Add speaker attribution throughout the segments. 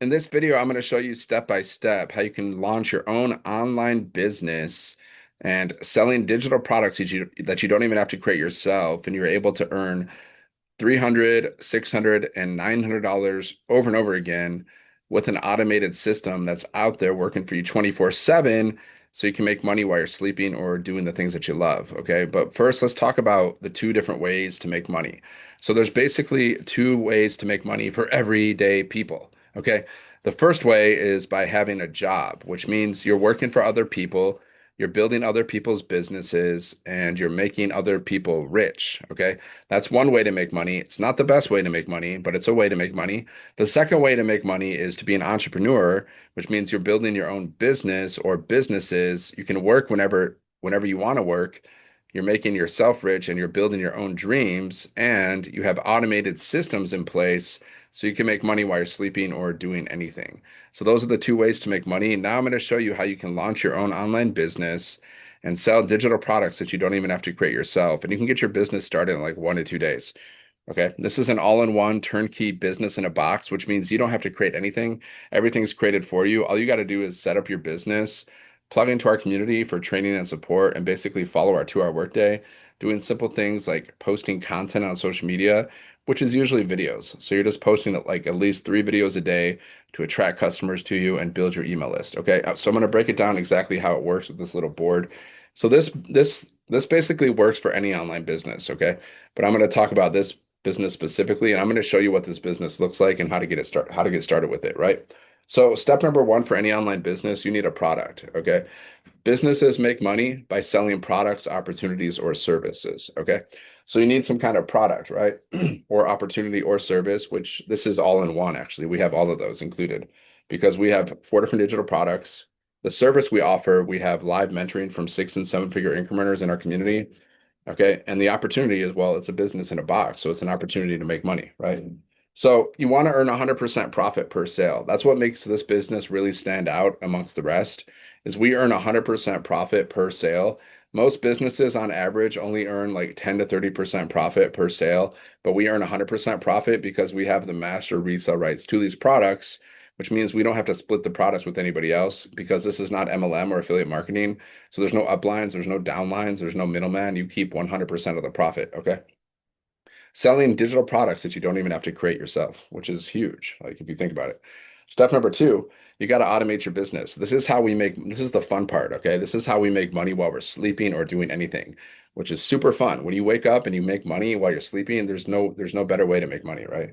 Speaker 1: In this video, I'm going to show you step by step how you can launch your own online business and selling digital products that you don't even have to create yourself, and you're able to earn 300, 600, and $900 over and over again with an automated system that's out there working for you 24/7 so you can make money while you're sleeping or doing the things that you love. Okay. But first, let's talk about the two different ways to make money. So there's basically two ways to make money for everyday people. Okay. The first way is by having a job, which means you're working for other people. You're building other people's businesses and you're making other people rich. Okay. That's one way to make money. It's not the best way to make money, but it's a way to make money. The second way to make money is to be an entrepreneur, which means you're building your own business or businesses. You can work whenever you want to work. You're making yourself rich and you're building your own dreams, and you have automated systems in place so you can make money while you're sleeping or doing anything. So those are the two ways to make money. Now I'm going to show you how you can launch your own online business and sell digital products that you don't even have to create yourself. And you can get your business started in like 1 to 2 days. Okay. This is an all-in-one turnkey business in a box, which means you don't have to create anything. Everything's created for you. All you got to do is set up your business, plug into our community for training and support, and basically follow our 2-hour workday, doing simple things like posting content on social media, which is usually videos. So you're just posting like at least 3 videos a day to attract customers to you and build your email list. Okay. So I'm going to break it down exactly how it works with this little board. So this basically works for any online business, okay? But I'm going to talk about this business specifically, and I'm going to show you what this business looks like and how to get started with it, right? So step number one for any online business, you need a product, okay? Businesses make money by selling products, opportunities, or services, okay? So you need some kind of product, right? Or opportunity or service, which this is all in one, actually. We have all of those included because we have 4 different digital products. The service we offer, we have live mentoring from 6 and 7 figure income earners in our community. Okay. And the opportunity is, well, it's a business in a box. So it's an opportunity to make money, right? So you want to earn 100% profit per sale. That's what makes this business really stand out amongst the rest is we earn 100% profit per sale. Most businesses on average only earn like 10 to 30% profit per sale, but we earn 100% profit because we have the master resale rights to these products, which means we don't have to split the products with anybody else because this is not MLM or affiliate marketing. So there's no uplines, there's no downlines, there's no middleman. You keep 100% of the profit. Okay. Selling digital products that you don't even have to create yourself, which is huge. Like if you think about it. Step number two, you got to automate your business. This is the fun part. Okay. This is how we make money while we're sleeping or doing anything, which is super fun. When you wake up and you make money while you're sleeping, there's no better way to make money, right?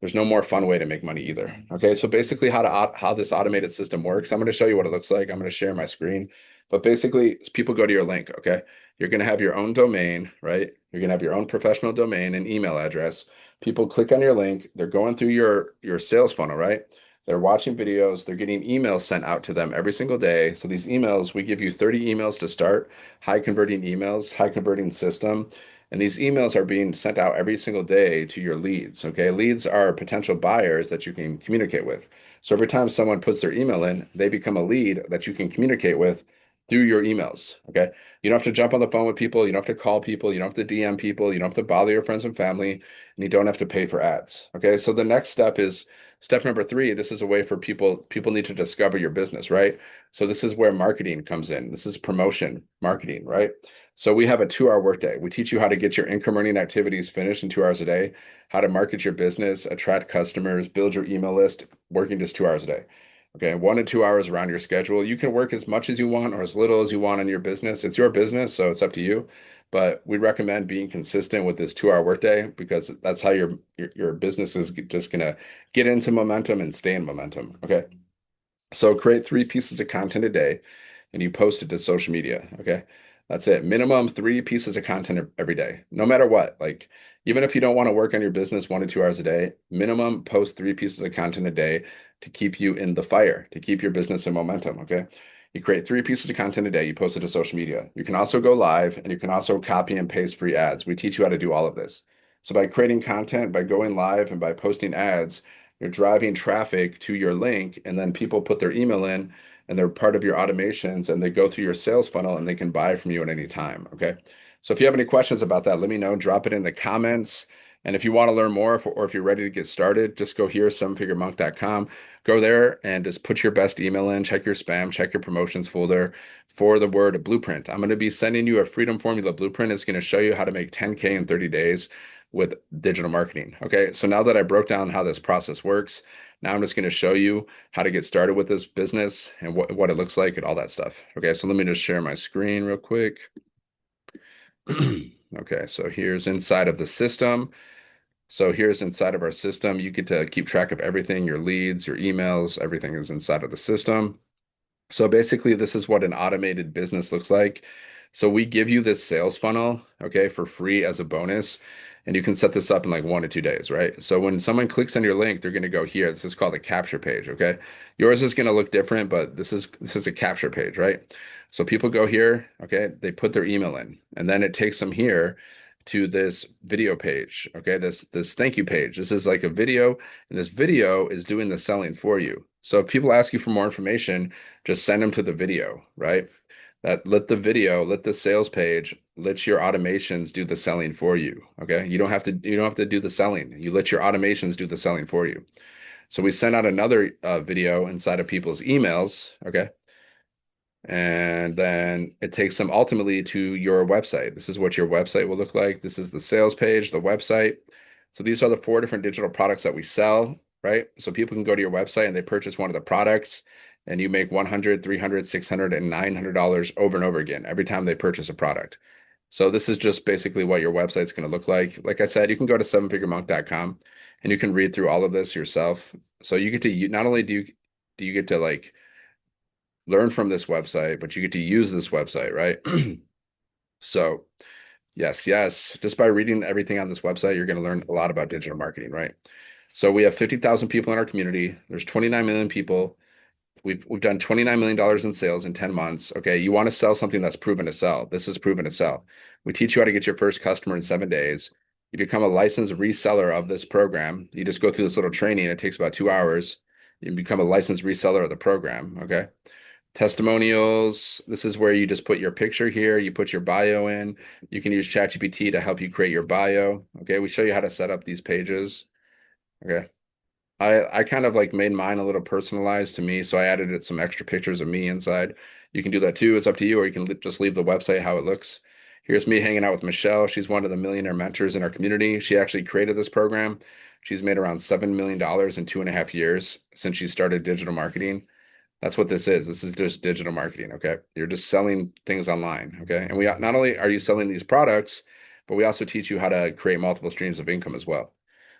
Speaker 1: There's no more fun way to make money either. Okay. So basically how this automated system works, I'm going to show you what it looks like. I'm going to share my screen, but basically people go to your link. Okay. You're going to have your own domain, right? You're going to have your own professional domain and email address. People click on your link. They're going through your sales funnel, right? They're watching videos. They're getting emails sent out to them every single day. So these emails, we give you 30 emails to start, high converting emails, high converting system. And these emails are being sent out every single day to your leads. Okay. Leads are potential buyers that you can communicate with. So every time someone puts their email in, they become a lead that you can communicate with through your emails. Okay. You don't have to jump on the phone with people. You don't have to call people. You don't have to DM people. You don't have to bother your friends and family, and you don't have to pay for ads. Okay. So the next step is step number three. This is a way for people need to discover your business, right? So this is where marketing comes in. This is promotion marketing, right? So we have a 2-hour workday. We teach you how to get your income earning activities finished in 2 hours a day, how to market your business, attract customers, build your email list, working just 2 hours a day. Okay, 1 to 2 hours around your schedule. You can work as much as you want or as little as you want in your business. It's your business, so it's up to you. But we recommend being consistent with this 2-hour workday because that's how your business is just gonna get into momentum and stay in momentum. Okay. So create 3 pieces of content a day and you post it to social media. Okay. That's it. Minimum 3 pieces of content every day, no matter what. Like, even if you don't want to work on your business 1 to 2 hours a day, minimum post 3 pieces of content a day to keep you in the fire, to keep your business in momentum. Okay. You create 3 pieces of content a day, you post it to social media. You can also go live and you can also copy and paste free ads. We teach you how to do all of this. So by creating content, by going live, and by posting ads, you're driving traffic to your link, and then people put their email in and they're part of your automations and they go through your sales funnel and they can buy from you at any time. Okay. So if you have any questions about that, let me know. Drop it in the comments. And if you want to learn more, or if you're ready to get started, just go here, sevenfiguremonk.com. Go there and just put your best email in, check your spam, check your promotions folder for the word blueprint. I'm going to be sending you a Freedom Formula blueprint. It's going to show you how to make 10K in 30 days with digital marketing. Okay, so now that I broke down how this process works, now I'm just going to show you how to get started with this business and what it looks like and all that stuff. Okay, so let me just share my screen real quick. Okay, so here's inside of the system. So here's inside of our system. You get to keep track of everything, your leads, your emails, everything is inside of the system. So basically, this is what an automated business looks like. So we give you this sales funnel, okay, for free as a bonus. And you can set this up in like 1 to 2 days, right? So when someone clicks on your link, they're going to go here. This is called a capture page, okay? Yours is going to look different, but this is a capture page, right? So people go here, okay, they put their email in, and then it takes them here to this video page, okay? This thank you page. This is like a video, and this video is doing the selling for you. So if people ask you for more information, just send them to the video, right? That let the video, let the sales page, let your automations do the selling for you. Okay. You don't have to do the selling. You let your automations do the selling for you. So we send out another video inside of people's emails. Okay. And then it takes them ultimately to your website. This is what your website will look like. This is the sales page, the website. So these are the 4 different digital products that we sell, right? So people can go to your website and they purchase one of the products and you make 100, 300, 600, and $900 over and over again every time they purchase a product. So this is just basically what your website's going to look like. Like I said, you can go to sevenfiguremonk.com and you can read through all of this yourself. So you get to not only do you get to like learn from this website, but you get to use this website, right? So, yes, yes, just by reading everything on this website, you're going to learn a lot about digital marketing, right? So we have 50,000 people in our community. There's 29 million people. We've done $29 million in sales in 10 months. Okay, you want to sell something that's proven to sell. This is proven to sell. We teach you how to get your first customer in 7 days. You become a licensed reseller of this program. You just go through this little training. It takes about 2 hours. You become a licensed reseller of the program. Okay. Testimonials. This is where you just put your picture here. You put your bio in. You can use ChatGPT to help you create your bio. Okay. We show you how to set up these pages. Okay. I kind of like made mine a little personalized to me, so I added some extra pictures of me inside. You can do that too. It's up to you, or you can just leave the website how it looks. Here's me hanging out with Michelle. She's one of the millionaire mentors in our community. She actually created this program. She's made around $7 million in 2.5 years since she started digital marketing. That's what this is. This is just digital marketing, okay? You're just selling things online, okay? And we not only are you selling these products, but we also teach you how to create multiple streams of income as well.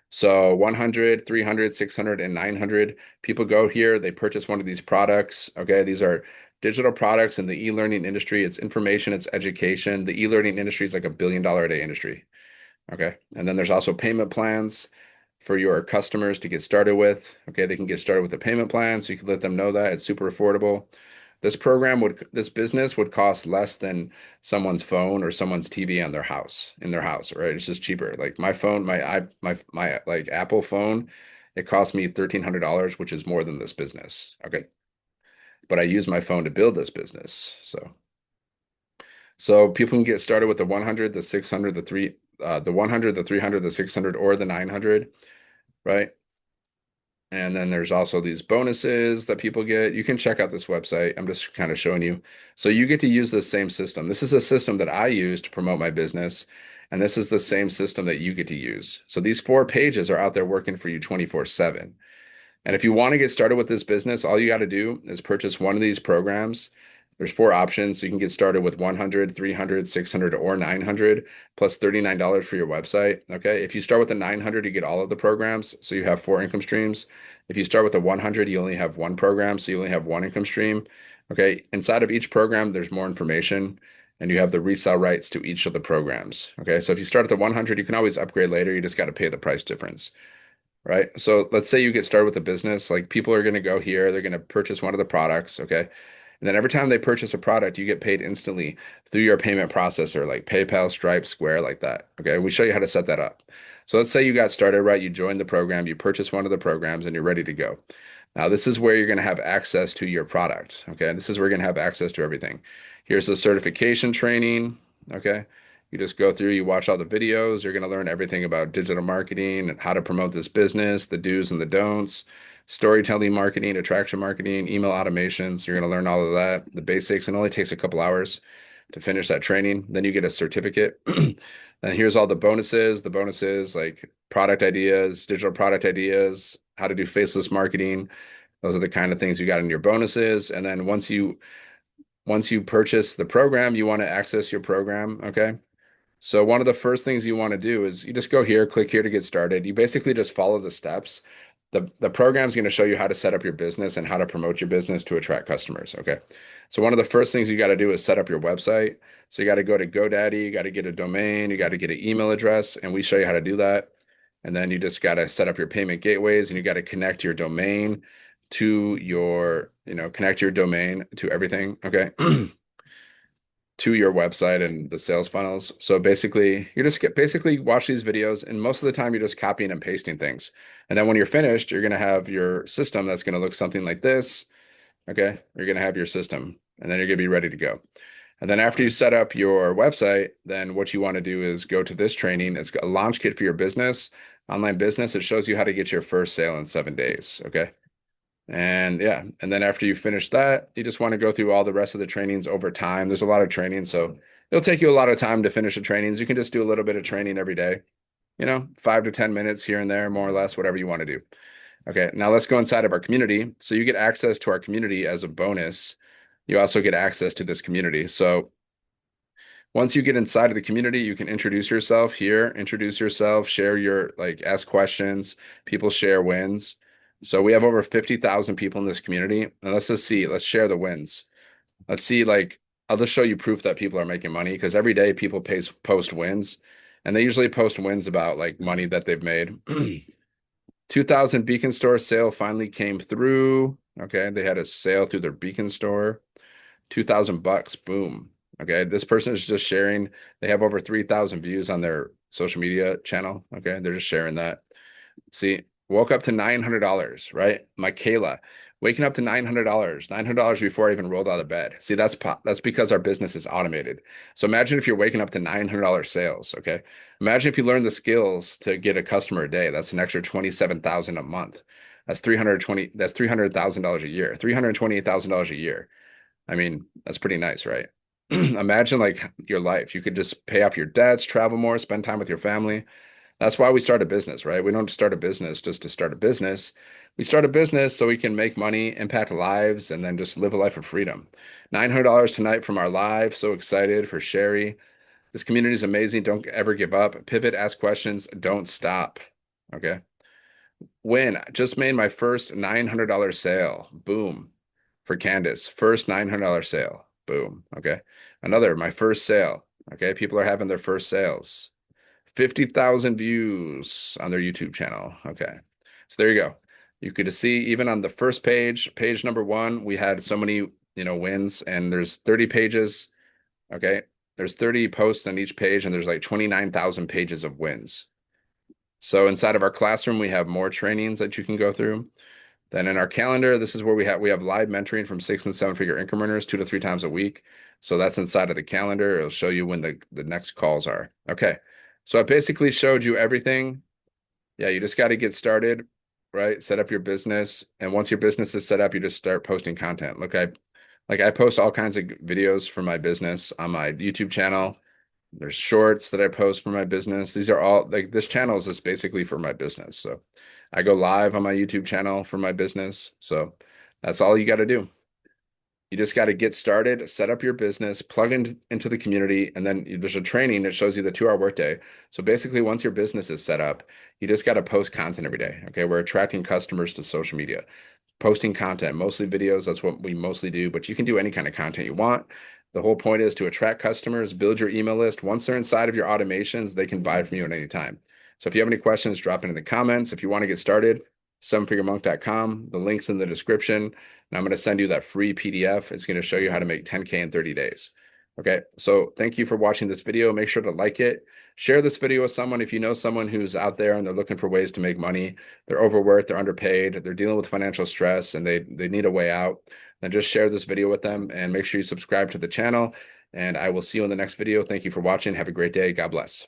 Speaker 1: So 100, 300, 600, and 900 people go here. They purchase one of these products. Okay. These are digital products in the e-learning industry. It's information, it's education. The e-learning industry is like $1 billion a day industry. Okay. And then there's also payment plans for your customers to get started with. Okay. They can get started with a payment plan. So you can let them know that it's super affordable. This business would cost less than someone's phone or someone's TV on in their house, right? It's just cheaper. Like my phone, my like Apple phone, it cost me $1,300, which is more than this business. Okay. But I use my phone to build this business. So people can get started with the 100, the 600, the 100, the 300, the 600, or the 900, right? And then there's also these bonuses that people get. You can check out this website. I'm just kind of showing you. So you get to use the same system. This is a system that I use to promote my business. And this is the same system that you get to use. So these 4 pages are out there working for you 24/7. And if you want to get started with this business, all you got to do is purchase one of these programs. There's 4 options. So you can get started with 100, 300, 600, or 900 plus $39 for your website. Okay. If you start with the 900, you get all of the programs. So you have 4 income streams. If you start with the 100, you only have one program. So you only have one income stream. Okay. Inside of each program, there's more information and you have the resale rights to each of the programs. Okay. So if you start at the 100, you can always upgrade later. You just got to pay the price difference. Right. So let's say you get started with a business, like people are going to go here, they're going to purchase one of the products. Okay. And then every time they purchase a product, you get paid instantly through your payment processor, like PayPal, Stripe, Square, like that. Okay. We show you how to set that up. So let's say you got started, right? You joined the program, you purchase one of the programs, and you're ready to go. Now, this is where you're going to have access to your product. Okay. And this is where you're going to have access to everything. Here's the certification training. Okay. You just go through, you watch all the videos. You're going to learn everything about digital marketing and how to promote this business, the do's and the don'ts, storytelling marketing, attraction marketing, email automations. You're going to learn all of that, the basics. It only takes a couple hours to finish that training. Then you get a certificate. And here's all the bonuses like product ideas, digital product ideas, how to do faceless marketing. Those are the kind of things you got in your bonuses. And then once you purchase the program, you want to access your program, okay? So one of the first things you want to do is you just go here, click here to get started. You basically just follow the steps. The program's going to show you how to set up your business and how to promote your business to attract customers, okay? So one of the first things you got to do is set up your website. So you got to go to GoDaddy, you got to get a domain, you got to get an email address, and we show you how to do that. And then you just got to set up your payment gateways and you got to connect your domain to connect your domain to everything, okay? To your website and the sales funnels. So basically, basically watch these videos, and most of the time you're just copying and pasting things. And then when you're finished, you're going to have your system that's going to look something like this. Okay, you're going to have your system, and then you're going to be ready to go. And then after you set up your website, then what you want to do is go to this training. It's a launch kit for your business, online business. It shows you how to get your first sale in 7 days. Okay. And yeah, and then after you finish that, you just want to go through all the rest of the trainings over time. There's a lot of training, so it'll take you a lot of time to finish the trainings. You can just do a little bit of training every day, 5 to 10 minutes here and there, more or less, whatever you want to do. Okay, now let's go inside of our community. So you get access to our community as a bonus. You also get access to this community. So once you get inside of the community, you can introduce yourself here, share ask questions, people share wins. So we have over 50,000 people in this community. And let's share the wins. Let's see, I'll just show you proof that people are making money because every day people post wins and they usually post wins about money that they've made. 2000 Beacon Store sale finally came through. Okay. They had a sale through their Beacon Store. $2,000, boom. Okay, this person is just sharing. They have over 3,000 views on their social media channel. Okay, they're just sharing that. See, woke up to $900, right? Michaela, waking up to $900, $900 before I even rolled out of bed. See, that's because our business is automated. So imagine if you're waking up to $900 sales. Okay, imagine if you learn the skills to get a customer a day. That's an extra 27,000 a month. That's $300,000 a year. $328,000 a year. I mean, that's pretty nice, right? Imagine your life. You could just pay off your debts, travel more, spend time with your family. That's why we start a business, right? We don't start a business just to start a business. We start a business so we can make money, impact lives, and then just live a life of freedom. $900 tonight from our live. So excited for Sherry. This community is amazing. Don't ever give up. Pivot, ask questions. Don't stop. Okay. Win. Just made my first $900 sale. Boom. For Candace. First $900 sale. Boom. Okay. My first sale. Okay. People are having their first sales. 50,000 views on their YouTube channel. Okay. So there you go. You could see even on the first page number 1, we had so many, wins, and there's 30 pages. Okay. There's 30 posts on each page, and there's 29,000 pages of wins. So inside of our classroom, we have more trainings that you can go through. Then in our calendar, this is where we have live mentoring from 6 and 7 figure income earners 2 to 3 times a week. So that's inside of the calendar. It'll show you when the next calls are. Okay. So I basically showed you everything. Yeah, you just got to get started, right? Set up your business. And once your business is set up, you just start posting content. Look, I post all kinds of videos for my business on my YouTube channel. There's shorts that I post for my business. These are all this channel is just basically for my business. So I go live on my YouTube channel for my business. So that's all you got to do. You just got to get started, set up your business, plug into the community, and then there's a training that shows you the 2-hour workday. So basically, once your business is set up, you just got to post content every day. Okay, we're attracting customers to social media, posting content, mostly videos. That's what we mostly do, but you can do any kind of content you want. The whole point is to attract customers, build your email list. Once they're inside of your automations, they can buy from you at any time. So if you have any questions, drop it in the comments. If you want to get started, sevenfiguremonk.com. The link's in the description. And I'm going to send you that free PDF. It's going to show you how to make 10K in 30 days. Okay, so thank you for watching this video. Make sure to like it. Share this video with someone if you know someone who's out there and they're looking for ways to make money. They're overworked, they're underpaid, they're dealing with financial stress, and they need a way out. Then just share this video with them and make sure you subscribe to the channel. And I will see you in the next video. Thank you for watching. Have a great day. God bless.